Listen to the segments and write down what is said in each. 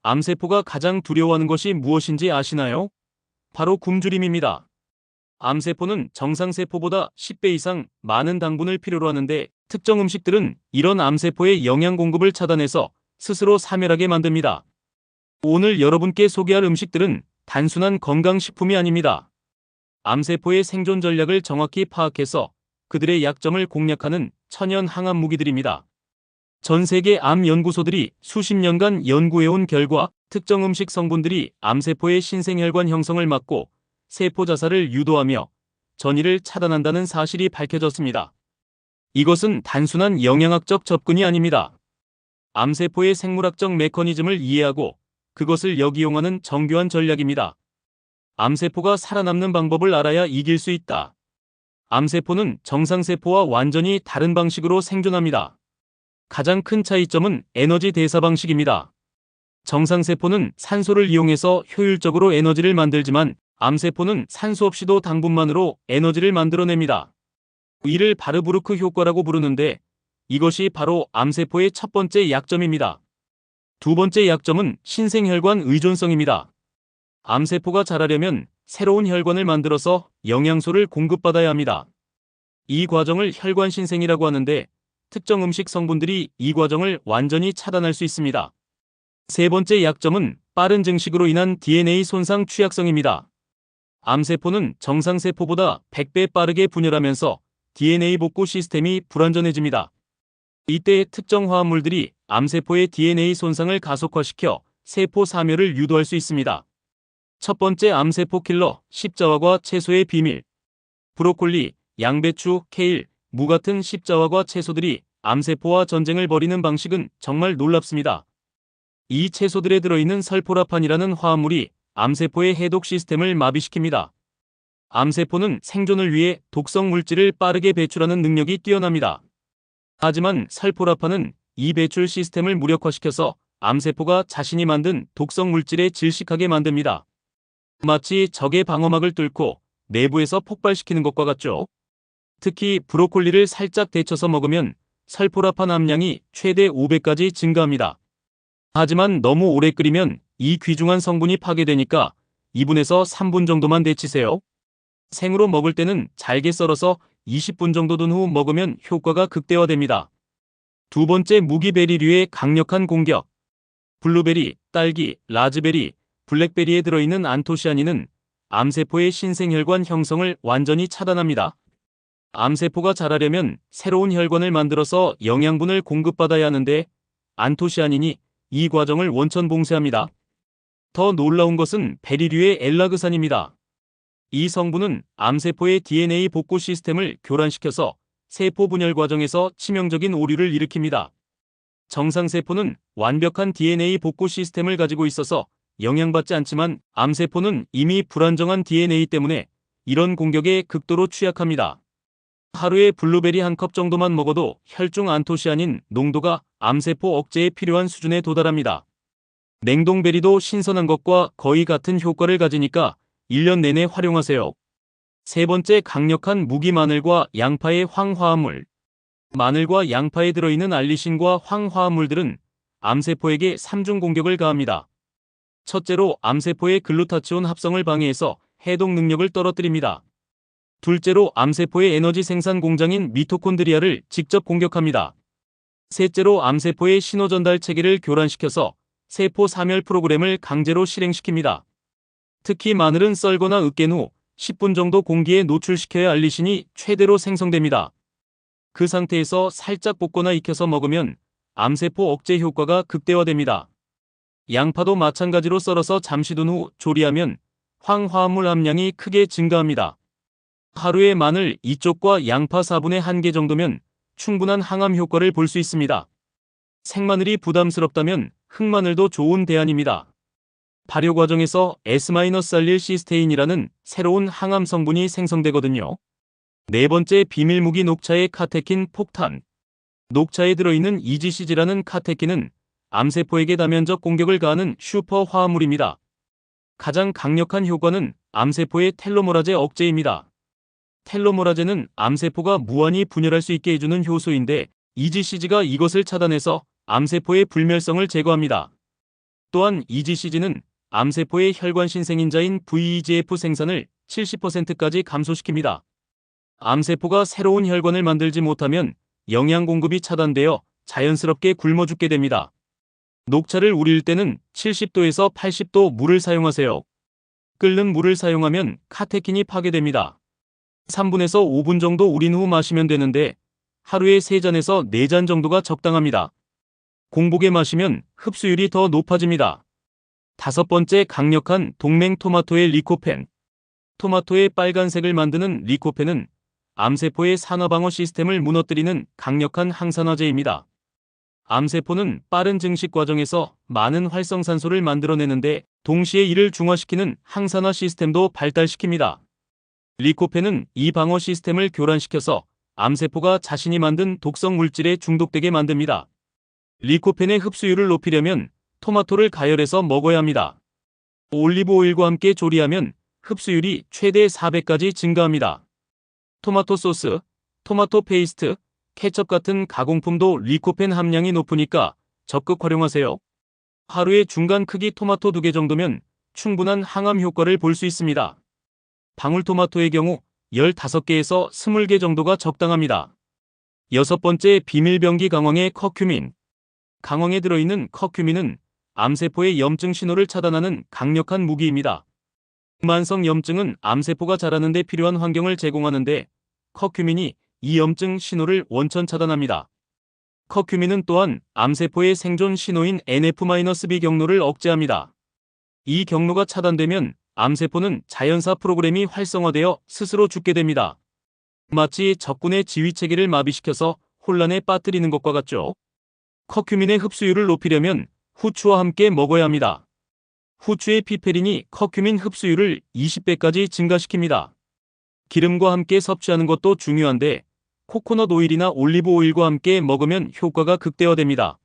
암세포가 가장 두려워하는 것이 무엇인지 아시나요? 바로 굶주림입니다. 암세포는 정상세포보다 10배 이상 많은 당분을 필요로 하는데 특정 음식들은 이런 암세포의 영양 공급을 차단해서 스스로 사멸하게 만듭니다. 오늘 여러분께 소개할 음식들은 단순한 건강식품이 아닙니다. 암세포의 생존 전략을 정확히 파악해서 그들의 약점을 공략하는 천연 항암 무기들입니다. 전 세계 암 연구소들이 수십 년간 연구해온 결과 특정 음식 성분들이 암세포의 신생혈관 형성을 막고 세포 자살을 유도하며 전이를 차단한다는 사실이 밝혀졌습니다. 이것은 단순한 영양학적 접근이 아닙니다. 암세포의 생물학적 메커니즘을 이해하고 그것을 역이용하는 정교한 전략입니다. 암세포가 살아남는 방법을 알아야 이길 수 있다. 암세포는 정상세포와 완전히 다른 방식으로 생존합니다. 가장 큰 차이점은 에너지 대사 방식입니다. 정상세포는 산소를 이용해서 효율적으로 에너지를 만들지만 암세포는 산소 없이도 당분만으로 에너지를 만들어냅니다. 이를 바르부르크 효과라고 부르는데 이것이 바로 암세포의 첫 번째 약점입니다. 두 번째 약점은 신생혈관 의존성입니다. 암세포가 자라려면 새로운 혈관을 만들어서 영양소를 공급받아야 합니다. 이 과정을 혈관신생이라고 하는데 특정 음식 성분들이 이 과정을 완전히 차단할 수 있습니다. 세 번째 약점은 빠른 증식으로 인한 DNA 손상 취약성입니다. 암세포는 정상세포보다 100배 빠르게 분열하면서 DNA 복구 시스템이 불완전해집니다. 이때 특정 화합물들이 암세포의 DNA 손상을 가속화시켜 세포 사멸을 유도할 수 있습니다. 첫 번째 암세포 킬러, 십자화과 채소의 비밀. 브로콜리, 양배추, 케일, 무 같은 십자화과 채소들이 암세포와 전쟁을 벌이는 방식은 정말 놀랍습니다. 이 채소들에 들어있는 설포라판이라는 화합물이 암세포의 해독 시스템을 마비시킵니다. 암세포는 생존을 위해 독성 물질을 빠르게 배출하는 능력이 뛰어납니다. 하지만 설포라판은 이 배출 시스템을 무력화시켜서 암세포가 자신이 만든 독성 물질에 질식하게 만듭니다. 마치 적의 방어막을 뚫고 내부에서 폭발시키는 것과 같죠. 특히 브로콜리를 살짝 데쳐서 먹으면 설포라판 함량이 최대 5배까지 증가합니다. 하지만 너무 오래 끓이면 이 귀중한 성분이 파괴되니까 2분에서 3분 정도만 데치세요. 생으로 먹을 때는 잘게 썰어서 20분 정도 둔 후 먹으면 효과가 극대화됩니다. 두 번째 무기베리류의 강력한 공격. 블루베리, 딸기, 라즈베리, 블랙베리에 들어있는 안토시아닌은 암세포의 신생혈관 형성을 완전히 차단합니다. 암세포가 자라려면 새로운 혈관을 만들어서 영양분을 공급받아야 하는데 안토시아닌이 이 과정을 원천봉쇄합니다. 더 놀라운 것은 베리류의 엘라그산입니다. 이 성분은 암세포의 DNA 복구 시스템을 교란시켜서 세포 분열 과정에서 치명적인 오류를 일으킵니다. 정상세포는 완벽한 DNA 복구 시스템을 가지고 있어서 영향받지 않지만 암세포는 이미 불안정한 DNA 때문에 이런 공격에 극도로 취약합니다. 하루에 블루베리 한 컵 정도만 먹어도 혈중 안토시아닌 농도가 암세포 억제에 필요한 수준에 도달합니다. 냉동베리도 신선한 것과 거의 같은 효과를 가지니까 1년 내내 활용하세요. 세 번째 강력한 무기 마늘과 양파의 황화합물. 마늘과 양파에 들어있는 알리신과 황화합물들은 암세포에게 3중 공격을 가합니다. 첫째로 암세포의 글루타치온 합성을 방해해서 해독 능력을 떨어뜨립니다. 둘째로 암세포의 에너지 생산 공장인 미토콘드리아를 직접 공격합니다. 셋째로 암세포의 신호 전달 체계를 교란시켜서 세포 사멸 프로그램을 강제로 실행시킵니다. 특히 마늘은 썰거나 으깬 후 10분 정도 공기에 노출시켜야 알리신이 최대로 생성됩니다. 그 상태에서 살짝 볶거나 익혀서 먹으면 암세포 억제 효과가 극대화됩니다. 양파도 마찬가지로 썰어서 잠시 둔 후 조리하면 황화합물 함량이 크게 증가합니다. 하루에 마늘 2쪽과 양파 4분의 1개 정도면 충분한 항암 효과를 볼 수 있습니다. 생마늘이 부담스럽다면 흑마늘도 좋은 대안입니다. 발효 과정에서 S-알릴시스테인이라는 새로운 항암 성분이 생성되거든요. 네 번째 비밀 무기 녹차의 카테킨 폭탄. 녹차에 들어있는 EGCG라는 카테킨은 암세포에게 다면적 공격을 가하는 슈퍼 화합물입니다. 가장 강력한 효과는 암세포의 텔로메라제 억제입니다. 텔로메라제는 암세포가 무한히 분열할 수 있게 해주는 효소인데 EGCG가 이것을 차단해서 암세포의 불멸성을 제거합니다. 또한 EGCG는 암세포의 혈관 신생인자인 VEGF 생산을 70%까지 감소시킵니다. 암세포가 새로운 혈관을 만들지 못하면 영양 공급이 차단되어 자연스럽게 굶어 죽게 됩니다. 녹차를 우릴 때는 70도에서 80도 물을 사용하세요. 끓는 물을 사용하면 카테킨이 파괴됩니다. 3분에서 5분 정도 우린 후 마시면 되는데 하루에 3잔에서 4잔 정도가 적당합니다. 공복에 마시면 흡수율이 더 높아집니다. 5번째, 강력한 동맹 토마토의 리코펜. 토마토의 빨간색을 만드는 리코펜은 암세포의 산화방어 시스템을 무너뜨리는 강력한 항산화제입니다. 암세포는 빠른 증식 과정에서 많은 활성산소를 만들어내는데 동시에 이를 중화시키는 항산화 시스템도 발달시킵니다. 리코펜은 이 방어 시스템을 교란시켜서 암세포가 자신이 만든 독성 물질에 중독되게 만듭니다. 리코펜의 흡수율을 높이려면 토마토를 가열해서 먹어야 합니다. 올리브 오일과 함께 조리하면 흡수율이 최대 4배까지 증가합니다. 토마토 소스, 토마토 페이스트, 케첩 같은 가공품도 리코펜 함량이 높으니까 적극 활용하세요. 하루에 중간 크기 토마토 2개 정도면 충분한 항암 효과를 볼 수 있습니다. 방울토마토의 경우 15개에서 20개 정도가 적당합니다. 6번째, 비밀병기 강황의 커큐민. 강황에 들어있는 커큐민은 암세포의 염증 신호를 차단하는 강력한 무기입니다. 만성 염증은 암세포가 자라는 데 필요한 환경을 제공하는데 커큐민이 이 염증 신호를 원천 차단합니다. 커큐민은 또한 암세포의 생존 신호인 NF-B 경로를 억제합니다. 이 경로가 차단되면 암세포는 자연사 프로그램이 활성화되어 스스로 죽게 됩니다. 마치 적군의 지휘체계를 마비시켜서 혼란에 빠뜨리는 것과 같죠. 커큐민의 흡수율을 높이려면 후추와 함께 먹어야 합니다. 후추의 피페린이 커큐민 흡수율을 20배까지 증가시킵니다. 기름과 함께 섭취하는 것도 중요한데 코코넛 오일이나 올리브 오일과 함께 먹으면 효과가 극대화됩니다.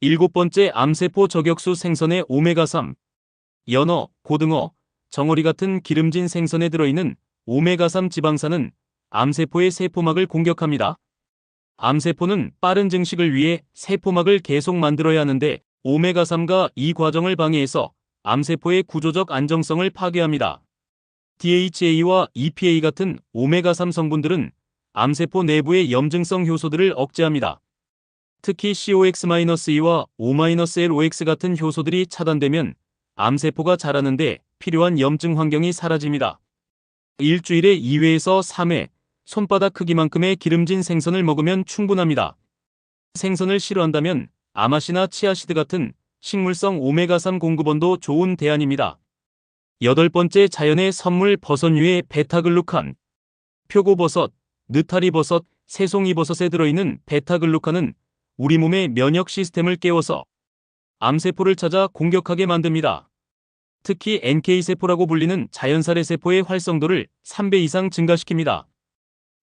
7번째, 암세포 저격수 생선의 오메가3. 연어, 고등어, 정어리 같은 기름진 생선에 들어있는 오메가3 지방산은 암세포의 세포막을 공격합니다. 암세포는 빠른 증식을 위해 세포막을 계속 만들어야 하는데 오메가3가 이 과정을 방해해서 암세포의 구조적 안정성을 파괴합니다. DHA와 EPA 같은 오메가3 성분들은 암세포 내부의 염증성 효소들을 억제합니다. 특히 COX-E와 O-LOX 같은 효소들이 차단되면 암세포가 자라는데 필요한 염증 환경이 사라집니다. 일주일에 2회에서 3회, 손바닥 크기만큼의 기름진 생선을 먹으면 충분합니다. 생선을 싫어한다면 아마시나 치아시드 같은 식물성 오메가3 공급원도 좋은 대안입니다. 8번째, 자연의 선물 버섯류의 베타글루칸. 표고버섯, 느타리버섯, 새송이버섯에 들어있는 베타글루칸은 우리 몸의 면역 시스템을 깨워서 암세포를 찾아 공격하게 만듭니다. 특히 NK세포라고 불리는 자연살해 세포의 활성도를 3배 이상 증가시킵니다.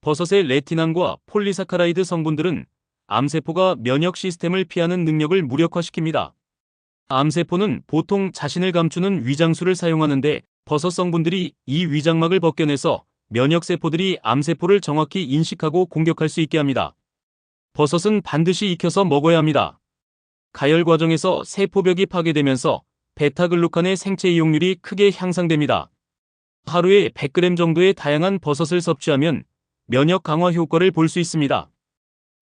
버섯의 레티난과 폴리사카라이드 성분들은 암세포가 면역 시스템을 피하는 능력을 무력화시킵니다. 암세포는 보통 자신을 감추는 위장술을 사용하는데 버섯 성분들이 이 위장막을 벗겨내서 면역세포들이 암세포를 정확히 인식하고 공격할 수 있게 합니다. 버섯은 반드시 익혀서 먹어야 합니다. 가열 과정에서 세포벽이 파괴되면서 베타글루칸의 생체 이용률이 크게 향상됩니다. 하루에 100g 정도의 다양한 버섯을 섭취하면 면역 강화 효과를 볼 수 있습니다.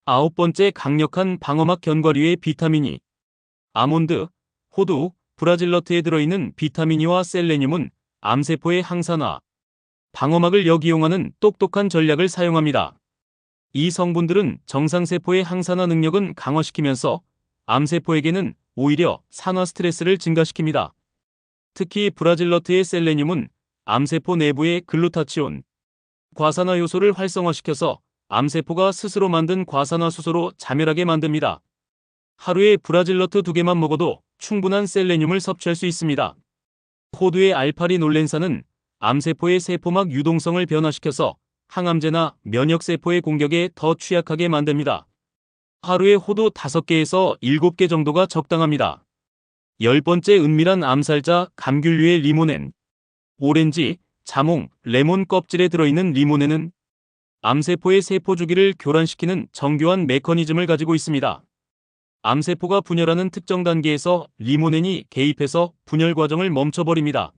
9번째, 강력한 방어막 견과류의 비타민이. 아몬드, 호두, 브라질너트에 들어있는 비타민이와 셀레늄은 암세포의 항산화, 방어막을 역이용하는 똑똑한 전략을 사용합니다. 이 성분들은 정상세포의 항산화 능력은 강화시키면서 암세포에게는 오히려 산화 스트레스를 증가시킵니다. 특히 브라질너트의 셀레늄은 암세포 내부의 글루타치온, 과산화 요소를 활성화시켜서 암세포가 스스로 만든 과산화수소로 자멸하게 만듭니다. 하루에 브라질너트 2개만 먹어도 충분한 셀레늄을 섭취할 수 있습니다. 호두의 알파리놀렌산은 암세포의 세포막 유동성을 변화시켜서 항암제나 면역세포의 공격에 더 취약하게 만듭니다. 하루에 호두 5개에서 7개 정도가 적당합니다. 10번째, 은밀한 암살자 감귤류의 리모넨. 오렌지, 자몽, 레몬 껍질에 들어있는 리모넨은 암세포의 세포 주기를 교란시키는 정교한 메커니즘을 가지고 있습니다. 암세포가 분열하는 특정 단계에서 리모넨이 개입해서 분열 과정을 멈춰버립니다.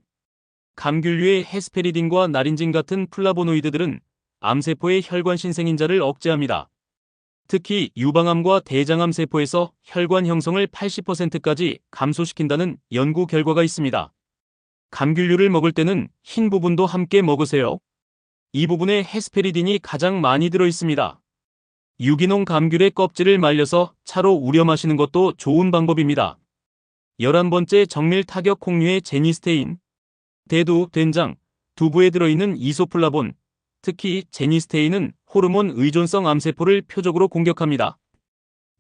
감귤류의 헤스페리딘과 나린진 같은 플라보노이드들은 암세포의 혈관 신생인자를 억제합니다. 특히 유방암과 대장암 세포에서 혈관 형성을 80%까지 감소시킨다는 연구 결과가 있습니다. 감귤류를 먹을 때는 흰 부분도 함께 먹으세요. 이 부분에 헤스페리딘이 가장 많이 들어 있습니다. 유기농 감귤의 껍질을 말려서 차로 우려 마시는 것도 좋은 방법입니다. 11번째 정밀 타격 콩류의 제니스테인. 대두, 된장, 두부에 들어있는 이소플라본, 특히 제니스테인은 호르몬 의존성 암세포를 표적으로 공격합니다.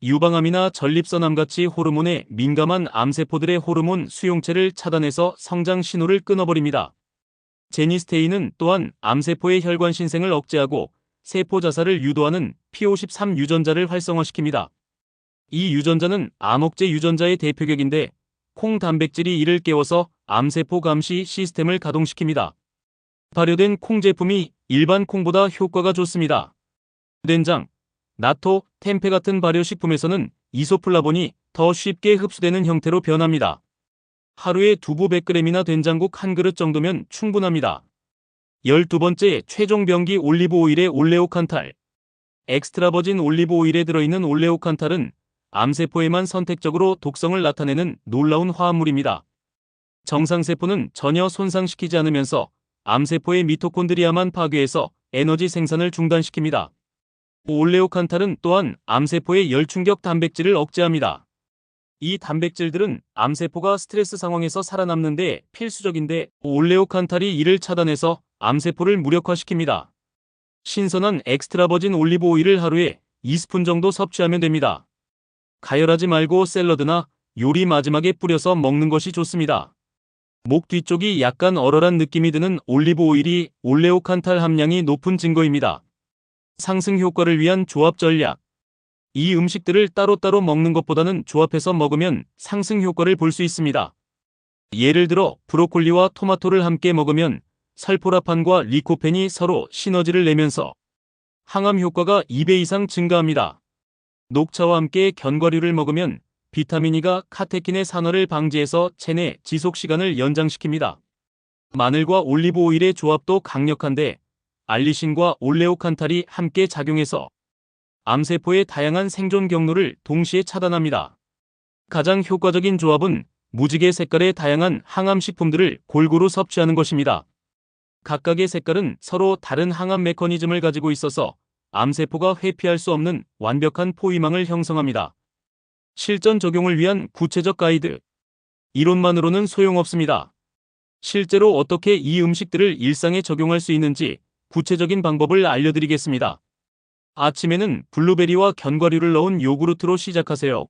유방암이나 전립선암같이 호르몬에 민감한 암세포들의 호르몬 수용체를 차단해서 성장 신호를 끊어버립니다. 제니스테인은 또한 암세포의 혈관 신생을 억제하고 세포 자살을 유도하는 P53 유전자를 활성화시킵니다. 이 유전자는 암억제 유전자의 대표격인데 콩 단백질이 이를 깨워서 암세포 감시 시스템을 가동시킵니다. 발효된 콩 제품이 일반 콩보다 효과가 좋습니다. 된장, 나토, 템페 같은 발효식품에서는 이소플라본이 더 쉽게 흡수되는 형태로 변합니다. 하루에 두부 100g이나 된장국 한 그릇 정도면 충분합니다. 12번째 최종 병기 올리브 오일의 올레오칸탈. 엑스트라 버진 올리브 오일에 들어있는 올레오칸탈은 암세포에만 선택적으로 독성을 나타내는 놀라운 화합물입니다. 정상세포는 전혀 손상시키지 않으면서 암세포의 미토콘드리아만 파괴해서 에너지 생산을 중단시킵니다. 올레오칸탈은 또한 암세포의 열충격 단백질을 억제합니다. 이 단백질들은 암세포가 스트레스 상황에서 살아남는 데 필수적인데 올레오칸탈이 이를 차단해서 암세포를 무력화시킵니다. 신선한 엑스트라 버진 올리브 오일을 하루에 2스푼 정도 섭취하면 됩니다. 가열하지 말고 샐러드나 요리 마지막에 뿌려서 먹는 것이 좋습니다. 목 뒤쪽이 약간 얼얼한 느낌이 드는 올리브 오일이 올레오칸탈 함량이 높은 증거입니다. 상승 효과를 위한 조합 전략. 이 음식들을 따로따로 먹는 것보다는 조합해서 먹으면 상승 효과를 볼 수 있습니다. 예를 들어 브로콜리와 토마토를 함께 먹으면 설포라판과 리코펜이 서로 시너지를 내면서 항암 효과가 2배 이상 증가합니다. 녹차와 함께 견과류를 먹으면 비타민 E가 카테킨의 산화를 방지해서 체내 지속 시간을 연장시킵니다. 마늘과 올리브 오일의 조합도 강력한데 알리신과 올레오칸탈이 함께 작용해서 암세포의 다양한 생존 경로를 동시에 차단합니다. 가장 효과적인 조합은 무지개 색깔의 다양한 항암 식품들을 골고루 섭취하는 것입니다. 각각의 색깔은 서로 다른 항암 메커니즘을 가지고 있어서 암세포가 회피할 수 없는 완벽한 포위망을 형성합니다. 실전 적용을 위한 구체적 가이드. 이론만으로는 소용없습니다. 실제로 어떻게 이 음식들을 일상에 적용할 수 있는지 구체적인 방법을 알려드리겠습니다. 아침에는 블루베리와 견과류를 넣은 요구르트로 시작하세요.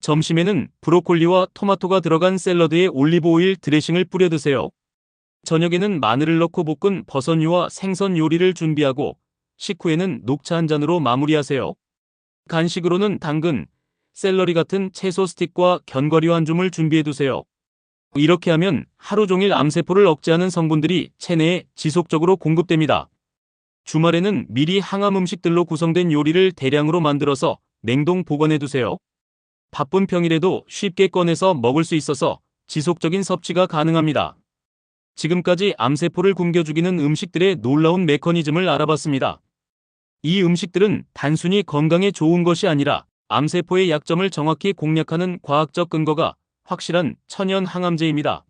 점심에는 브로콜리와 토마토가 들어간 샐러드에 올리브 오일 드레싱을 뿌려 드세요. 저녁에는 마늘을 넣고 볶은 버섯류와 생선 요리를 준비하고 식후에는 녹차 한 잔으로 마무리하세요. 간식으로는 당근, 샐러리 같은 채소 스틱과 견과류 한 줌을 준비해두세요. 이렇게 하면 하루 종일 암세포를 억제하는 성분들이 체내에 지속적으로 공급됩니다. 주말에는 미리 항암 음식들로 구성된 요리를 대량으로 만들어서 냉동 보관해두세요. 바쁜 평일에도 쉽게 꺼내서 먹을 수 있어서 지속적인 섭취가 가능합니다. 지금까지 암세포를 굶겨 죽이는 음식들의 놀라운 메커니즘을 알아봤습니다. 이 음식들은 단순히 건강에 좋은 것이 아니라 암세포의 약점을 정확히 공략하는 과학적 근거가 확실한 천연 항암제입니다.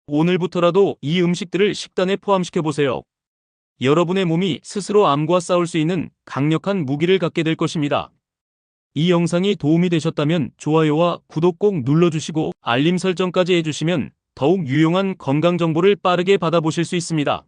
오늘부터라도 이 음식들을 식단에 포함시켜보세요. 여러분의 몸이 스스로 암과 싸울 수 있는 강력한 무기를 갖게 될 것입니다. 이 영상이 도움이 되셨다면 좋아요와 구독 꼭 눌러주시고 알림 설정까지 해주시면 더욱 유용한 건강 정보를 빠르게 받아보실 수 있습니다.